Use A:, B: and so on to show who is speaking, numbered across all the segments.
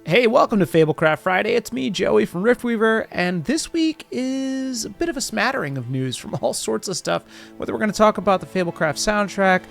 A: Hey, welcome to Fablecraft Friday. It's me, Joey from Riftweaver, and this week is a bit of a smattering of news from all sorts of stuff. Whether we're going to talk about the Fablecraft soundtrack,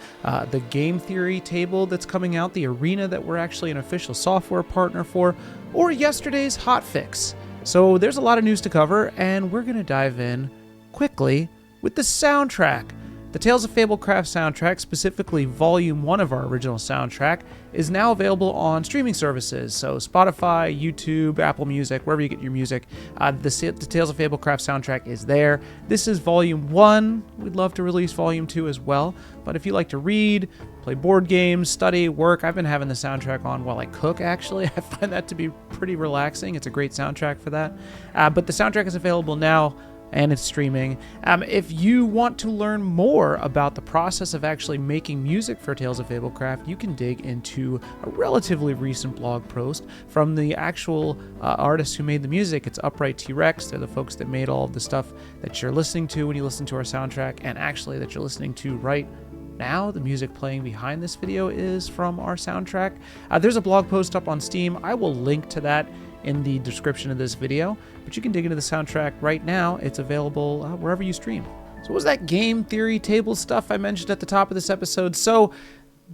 A: the game theory table that's coming out, the arena that we're actually an official software partner for, or yesterday's Hotfix. So there's a lot of news to cover, and we're going to dive in quickly with the soundtrack. The Tales of Fablecraft soundtrack, specifically Volume 1 of our original soundtrack, is now available on streaming services. So Spotify, YouTube, Apple Music, wherever you get your music, the Tales of Fablecraft soundtrack is there. This is Volume 1. We'd love to release Volume 2 as well. But if you like to read, play board games, study, work, I've been having the soundtrack on while I cook, actually. I find that to be pretty relaxing. It's a great soundtrack for that. But the soundtrack is available now, and it's streaming. If you want to learn more about the process of actually making music for Tales of Fablecraft, you can dig into a relatively recent blog post from the actual artists who made the music. It's Upright T-Rex. They're the folks that made all of the stuff that you're listening to when you listen to our soundtrack, and actually that you're listening to right now. The music playing behind this video is from our soundtrack. There's a blog post up on Steam. I will link to that in the description of this video, but you can dig into the soundtrack right now. It's available wherever you stream. So what was that game theory table stuff I mentioned at the top of this episode? So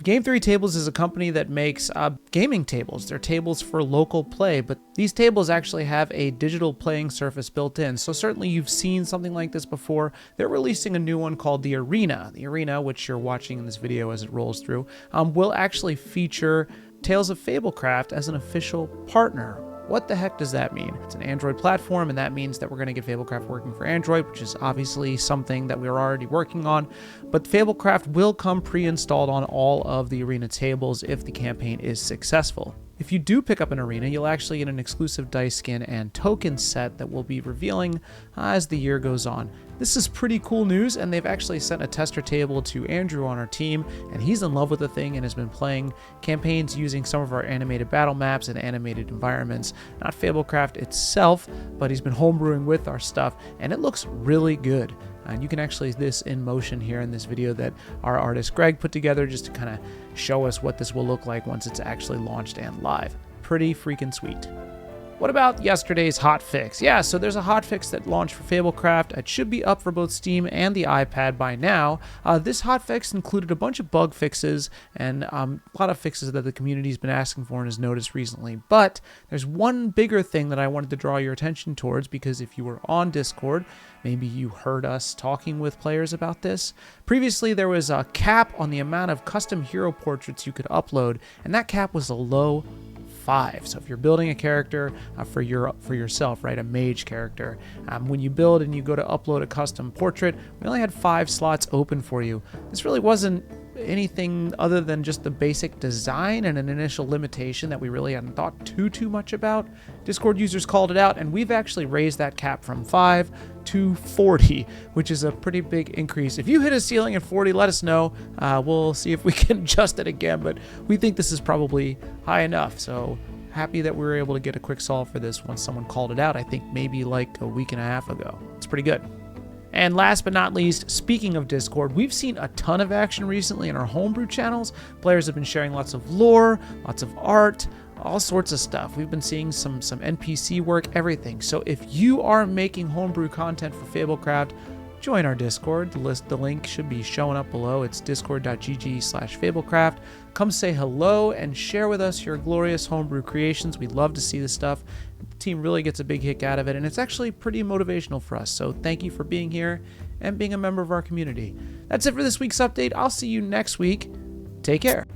A: Game Theory Tables is a company that makes gaming tables. They're tables for local play, but these tables actually have a digital playing surface built in. So certainly you've seen something like this before. They're releasing a new one called the Arena. The Arena, which you're watching in this video as it rolls through, will actually feature Tales of Fablecraft as an official partner. What the heck does that mean? It's an Android platform, and that means that we're going to get Fablecraft working for Android, which is obviously something that we're already working on. But Fablecraft will come pre-installed on all of the Arena tables if the campaign is successful. If you do pick up an Arena, you'll actually get an exclusive dice skin and token set that we'll be revealing as the year goes on. This is pretty cool news, and they've actually sent a tester table to Andrew on our team, and he's in love with the thing and has been playing campaigns using some of our animated battle maps and animated environments. Not Fablecraft itself, but he's been homebrewing with our stuff, and it looks really good. And you can actually see this in motion here in this video that our artist Greg put together just to kind of show us what this will look like once it's actually launched and live. Pretty freaking sweet. What about yesterday's hotfix? Yeah, so there's a hotfix that launched for Fablecraft. It should be up for both Steam and the iPad by now. This hotfix included a bunch of bug fixes and a lot of fixes that the community's been asking for and has noticed recently. But there's one bigger thing that I wanted to draw your attention towards, because if you were on Discord, maybe you heard us talking with players about this. Previously, there was a cap on the amount of custom hero portraits you could upload, and that cap was a low 5. So if you're building a character for yourself, right, a mage character, when you build and you go to upload a custom portrait, we only had 5 slots open for you. This really wasn't anything other than just the basic design and an initial limitation that we really hadn't thought too much about. Discord users called it out, and we've actually raised that cap from 5 to 40, which is a pretty big increase. If you hit a ceiling at 40, let us know. We'll see if we can adjust it again, but we think this is probably high enough. So happy that we were able to get a quick solve for this once someone called it out. I think maybe like a week and a half ago. It's pretty good. And last but not least, speaking of Discord, we've seen a ton of action recently in our homebrew channels. Players have been sharing lots of lore, lots of art, all sorts of stuff. We've been seeing some NPC work, everything. So if you are making homebrew content for Fablecraft, join our Discord. The link should be showing up below. It's discord.gg/Fablecraft. Come say hello and share with us your glorious homebrew creations. We'd love to see this stuff. The team really gets a big kick out of it, and it's actually pretty motivational for us. So thank you for being here and being a member of our community. That's it for this week's update. I'll see you next week. Take care.